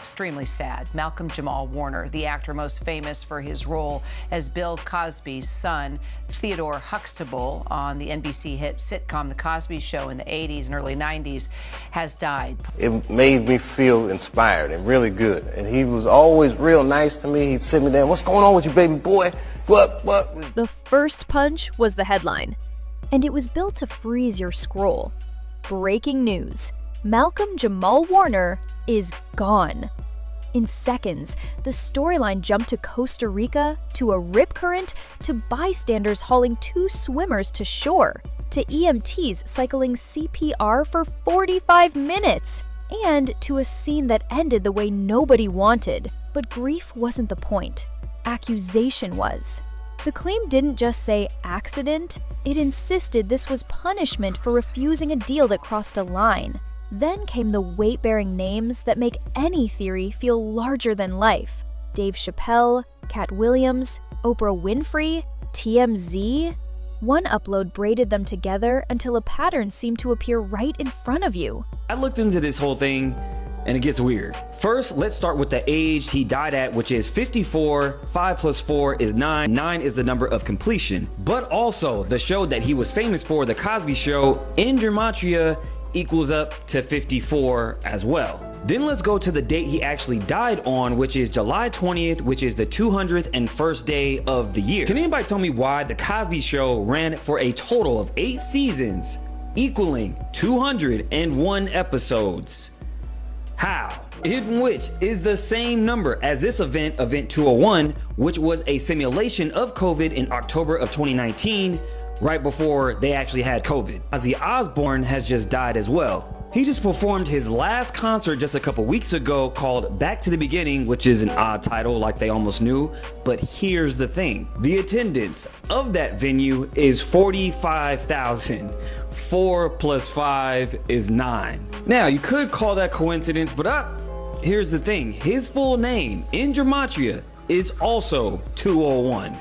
extremely sad. Malcolm-Jamal Warner, the actor most famous for his role as Bill Cosby's son, Theodore Huxtable, on the NBC hit sitcom The Cosby Show in the 80s and early 90s, has died. It made me feel inspired and really good. And he was always real nice to me. He'd sit me down, "What's going on with you, baby boy? What? The first punch was the headline, and it was built to freeze your scroll. Breaking news: Malcolm-Jamal Warner is gone. In seconds, the storyline jumped to Costa Rica, to a rip current, to bystanders hauling two swimmers to shore, to EMTs cycling CPR for 45 minutes, and to a scene that ended the way nobody wanted. But grief wasn't the point. Accusation was. The claim didn't just say accident, it insisted this was punishment for refusing a deal that crossed a line. Then came the weight-bearing names that make any theory feel larger than life. Dave Chappelle, Katt Williams, Oprah Winfrey, TMZ. One upload braided them together until a pattern seemed to appear right in front of you. I looked into this whole thing, and it gets weird. First, let's start with the age he died at, which is 54. 5 plus 4 is 9. 9 is the number of completion. But also, the show that he was famous for, The Cosby Show, in gematria equals up to 54 as well. Then let's go to the date he actually died on, which is July 20th, which is the 201st day of the year. Can anybody tell me why The Cosby Show ran for a total of 8 seasons, equaling 201 episodes? How? In which is the same number as this event 201, which was a simulation of COVID in October of 2019, right before they actually had COVID. Ozzy Osbourne has just died as well. He just performed his last concert just a couple weeks ago called Back to the Beginning, which is an odd title like they almost knew, but here's the thing. The attendance of that venue is 45,000. 4 plus 5 is 9. Now, you could call that coincidence, but here's the thing. His full name in gematria is also 201.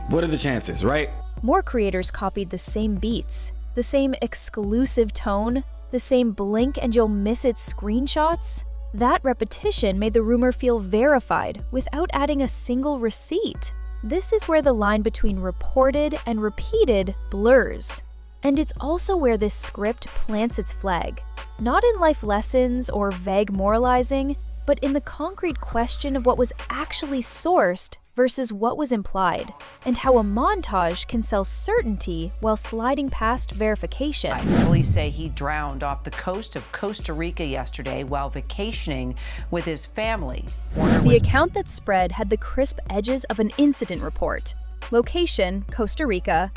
What are the chances, right? More creators copied the same beats, the same exclusive tone, the same blink and you'll miss it screenshots. That repetition made the rumor feel verified without adding a single receipt. This is where the line between reported and repeated blurs. And it's also where this script plants its flag. Not in life lessons or vague moralizing, but in the concrete question of what was actually sourced versus what was implied, and how a montage can sell certainty while sliding past verification. Police say he drowned off the coast of Costa Rica yesterday while vacationing with his family. The account that spread had the crisp edges of an incident report. Location, Costa Rica.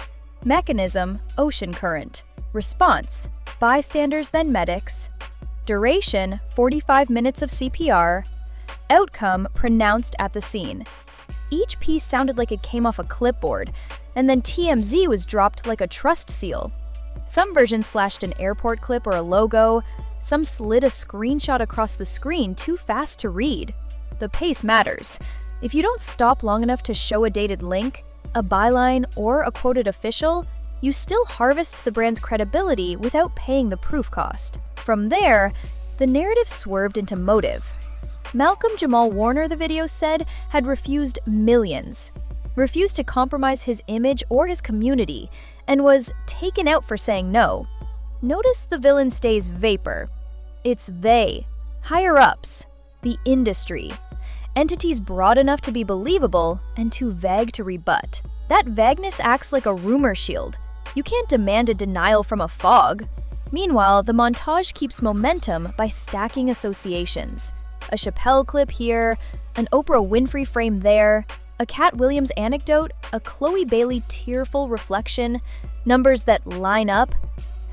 Mechanism, ocean current. Response, bystanders then medics. Duration, 45 minutes of CPR. Outcome, pronounced at the scene. Each piece sounded like it came off a clipboard, and then TMZ was dropped like a trust seal. Some versions flashed an airport clip or a logo, some slid a screenshot across the screen too fast to read. The pace matters. If you don't stop long enough to show a dated link, a byline, or a quoted official, you still harvest the brand's credibility without paying the proof cost. From there, the narrative swerved into motive. Malcolm-Jamal Warner, the video said, had refused millions, refused to compromise his image or his community, and was taken out for saying no. Notice the villain stays vapor. It's they, higher-ups, the industry, entities broad enough to be believable and too vague to rebut. That vagueness acts like a rumor shield. You can't demand a denial from a fog. Meanwhile, the montage keeps momentum by stacking associations. A Chappelle clip here, an Oprah Winfrey frame there, a Katt Williams anecdote, a Chloe Bailey tearful reflection, numbers that line up,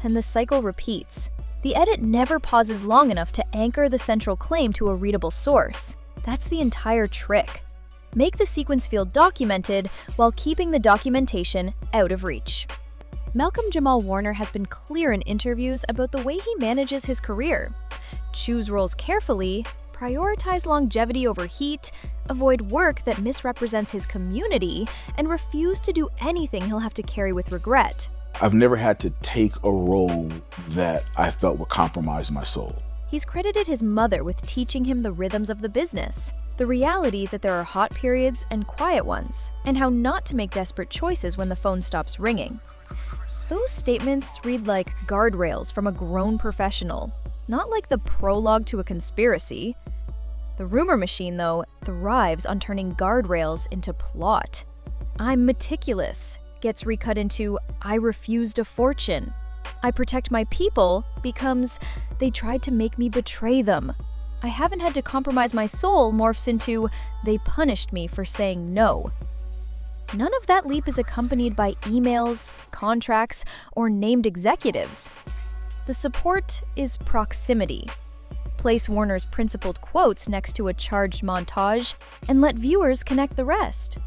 and the cycle repeats. The edit never pauses long enough to anchor the central claim to a readable source. That's the entire trick. Make the sequence feel documented while keeping the documentation out of reach. Malcolm-Jamal Warner has been clear in interviews about the way he manages his career. Choose roles carefully, prioritize longevity over heat, avoid work that misrepresents his community, and refuse to do anything he'll have to carry with regret. I've never had to take a role that I felt would compromise my soul. He's credited his mother with teaching him the rhythms of the business, the reality that there are hot periods and quiet ones, and how not to make desperate choices when the phone stops ringing. Those statements read like guardrails from a grown professional, not like the prologue to a conspiracy. The rumor machine, though, thrives on turning guardrails into plot. "I'm meticulous" gets recut into "I refused a fortune." "I protect my people" becomes "they tried to make me betray them." "I haven't had to compromise my soul" morphs into "they punished me for saying no." None of that leap is accompanied by emails, contracts, or named executives. The support is proximity. Place Warner's principled quotes next to a charged montage and let viewers connect the rest.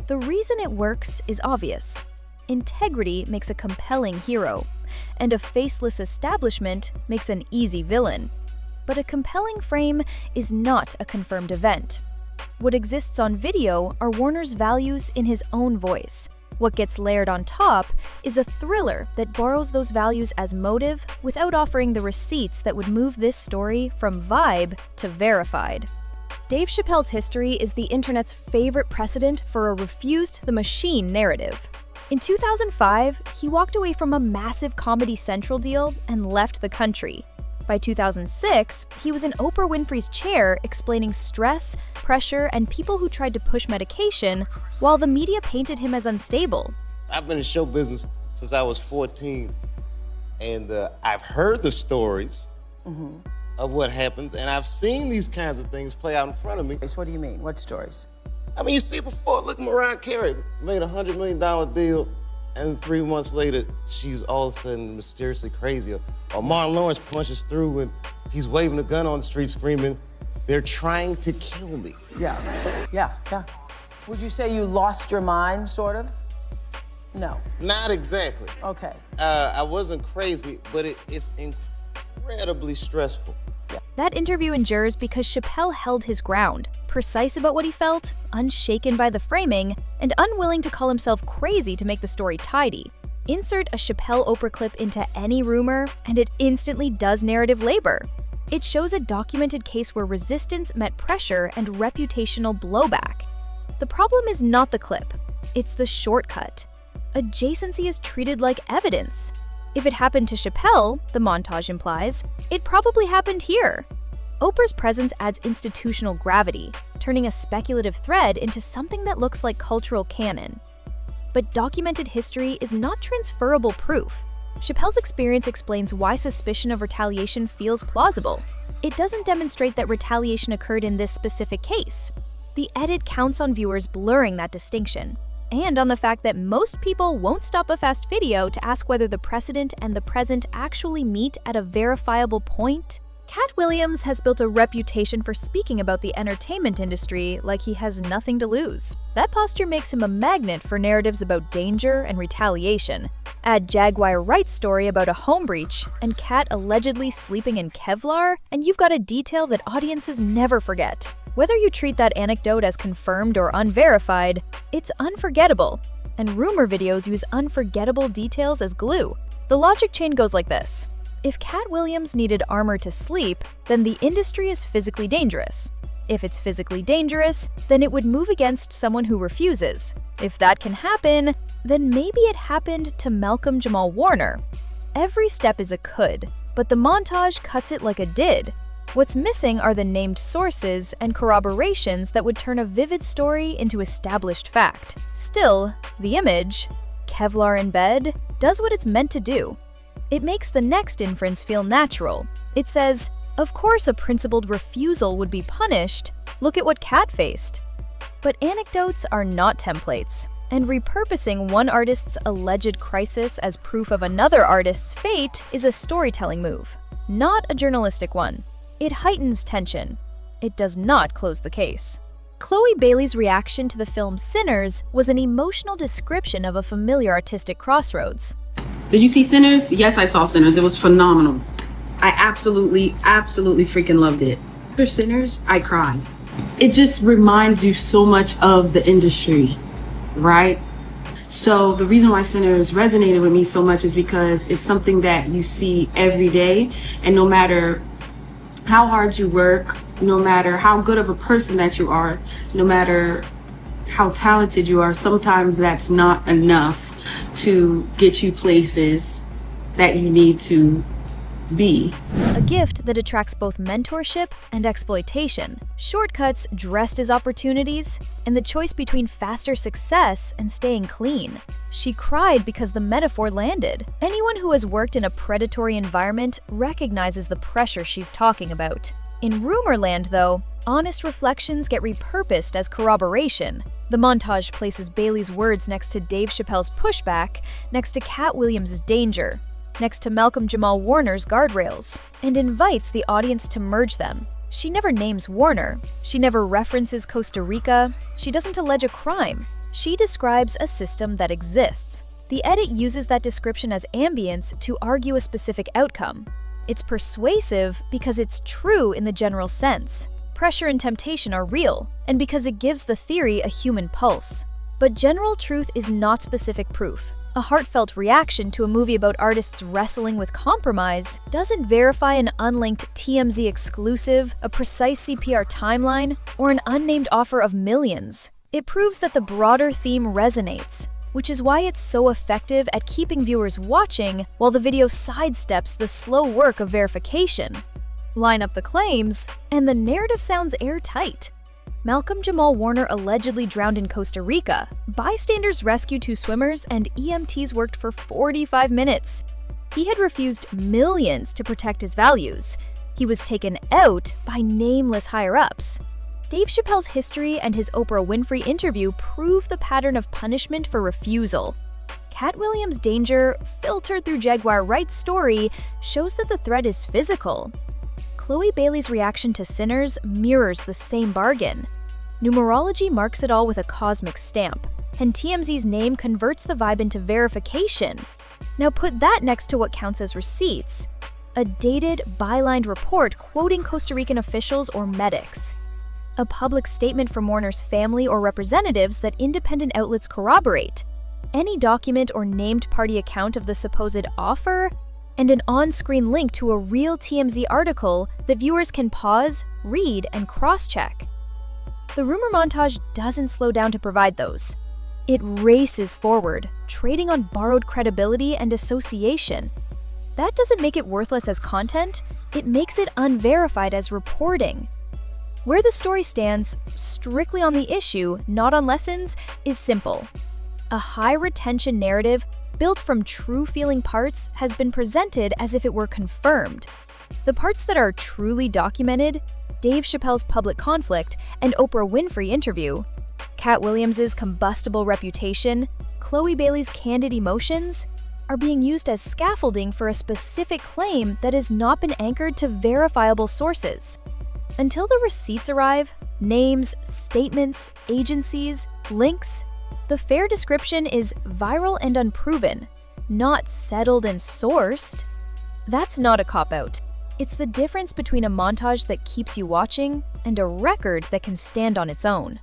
The reason it works is obvious. Integrity makes a compelling hero, and a faceless establishment makes an easy villain. But a compelling frame is not a confirmed event. What exists on video are Warner's values in his own voice. What gets layered on top is a thriller that borrows those values as motive without offering the receipts that would move this story from vibe to verified. Dave Chappelle's history is the internet's favorite precedent for a refused the machine narrative. In 2005, he walked away from a massive Comedy Central deal and left the country. By 2006, he was in Oprah Winfrey's chair explaining stress, pressure, and people who tried to push medication, while the media painted him as unstable. I've been in show business since I was 14, and I've heard the stories of what happens, and I've seen these kinds of things play out in front of me. What do you mean? What stories? I mean, you see it before. Look, Mariah Carey made a $100 million deal, and 3 months later, she's all of a sudden mysteriously crazy. Or Martin Lawrence punches through and he's waving a gun on the street screaming, "They're trying to kill me." Yeah. Would you say you lost your mind, sort of? No. Not exactly. Okay. I wasn't crazy, but it's incredibly stressful. That interview endures because Chappelle held his ground, precise about what he felt, unshaken by the framing, and unwilling to call himself crazy to make the story tidy. Insert a Chappelle Oprah clip into any rumor, and it instantly does narrative labor. It shows a documented case where resistance met pressure and reputational blowback. The problem is not the clip, it's the shortcut. Adjacency is treated like evidence. If it happened to Chappelle, the montage implies, it probably happened here. Oprah's presence adds institutional gravity, turning a speculative thread into something that looks like cultural canon. But documented history is not transferable proof. Chappelle's experience explains why suspicion of retaliation feels plausible. It doesn't demonstrate that retaliation occurred in this specific case. The edit counts on viewers blurring that distinction, and on the fact that most people won't stop a fast video to ask whether the precedent and the present actually meet at a verifiable point. Katt Williams has built a reputation for speaking about the entertainment industry like he has nothing to lose. That posture makes him a magnet for narratives about danger and retaliation. Add Jaguar Wright's story about a home breach and Katt allegedly sleeping in Kevlar, and you've got a detail that audiences never forget. Whether you treat that anecdote as confirmed or unverified, it's unforgettable. And rumor videos use unforgettable details as glue. The logic chain goes like this. If Katt Williams needed armor to sleep, then the industry is physically dangerous. If it's physically dangerous, then it would move against someone who refuses. If that can happen, then maybe it happened to Malcolm-Jamal Warner. Every step is a could, but the montage cuts it like a did. What's missing are the named sources and corroborations that would turn a vivid story into established fact. Still, the image, Kevlar in bed, does what it's meant to do. It makes the next inference feel natural. It says, of course a principled refusal would be punished. Look at what Katt faced. But anecdotes are not templates, and repurposing one artist's alleged crisis as proof of another artist's fate is a storytelling move, not a journalistic one. It heightens tension. It does not close the case. Chloe Bailey's reaction to the film Sinners was an emotional description of a familiar artistic crossroads. Did you see Sinners? Yes, I saw Sinners. It was phenomenal. I absolutely freaking loved it. For Sinners, I cried. It just reminds you so much of the industry, right? So the reason why Sinners resonated with me so much is because it's something that you see every day, and no matter how hard you work, no matter how good of a person that you are, no matter how talented you are, sometimes that's not enough to get you places that you need to be. A gift that attracts both mentorship and exploitation, shortcuts dressed as opportunities, and the choice between faster success and staying clean. She cried because the metaphor landed. Anyone who has worked in a predatory environment recognizes the pressure she's talking about. In Rumorland, though, honest reflections get repurposed as corroboration. The montage places Bailey's words next to Dave Chappelle's pushback, next to Katt Williams' danger, next to Malcolm-Jamal Warner's guardrails, and invites the audience to merge them. She never names Warner. She never references Costa Rica. She doesn't allege a crime. She describes a system that exists. The edit uses that description as ambience to argue a specific outcome. It's persuasive because it's true in the general sense. Pressure and temptation are real, and because it gives the theory a human pulse. But general truth is not specific proof. A heartfelt reaction to a movie about artists wrestling with compromise doesn't verify an unlinked TMZ exclusive, a precise CPR timeline, or an unnamed offer of millions. It proves that the broader theme resonates, which is why it's so effective at keeping viewers watching while the video sidesteps the slow work of verification. Line up the claims, and the narrative sounds airtight. Malcolm-Jamal Warner allegedly drowned in Costa Rica. Bystanders rescued 2 swimmers, and EMTs worked for 45 minutes. He had refused millions to protect his values. He was taken out by nameless higher-ups. Dave Chappelle's history and his Oprah Winfrey interview prove the pattern of punishment for refusal. Katt Williams' danger, filtered through Jaguar Wright's story, shows that the threat is physical. Chloe Bailey's reaction to Sinners mirrors the same bargain. Numerology marks it all with a cosmic stamp, and TMZ's name converts the vibe into verification. Now put that next to what counts as receipts. A dated, bylined report quoting Costa Rican officials or medics. A public statement from Warner's family or representatives that independent outlets corroborate. Any document or named party account of the supposed offer, and an on-screen link to a real TMZ article that viewers can pause, read, and cross-check. The rumor montage doesn't slow down to provide those. It races forward, trading on borrowed credibility and association. That doesn't make it worthless as content, it makes it unverified as reporting. Where the story stands, strictly on the issue, not on lessons, is simple. A high-retention narrative built from true-feeling parts has been presented as if it were confirmed. The parts that are truly documented, Dave Chappelle's public conflict and Oprah Winfrey interview, Katt Williams' combustible reputation, Chloe Bailey's candid emotions, are being used as scaffolding for a specific claim that has not been anchored to verifiable sources. Until the receipts arrive, names, statements, agencies, links, the fair description is viral and unproven, not settled and sourced. That's not a cop-out. It's the difference between a montage that keeps you watching and a record that can stand on its own.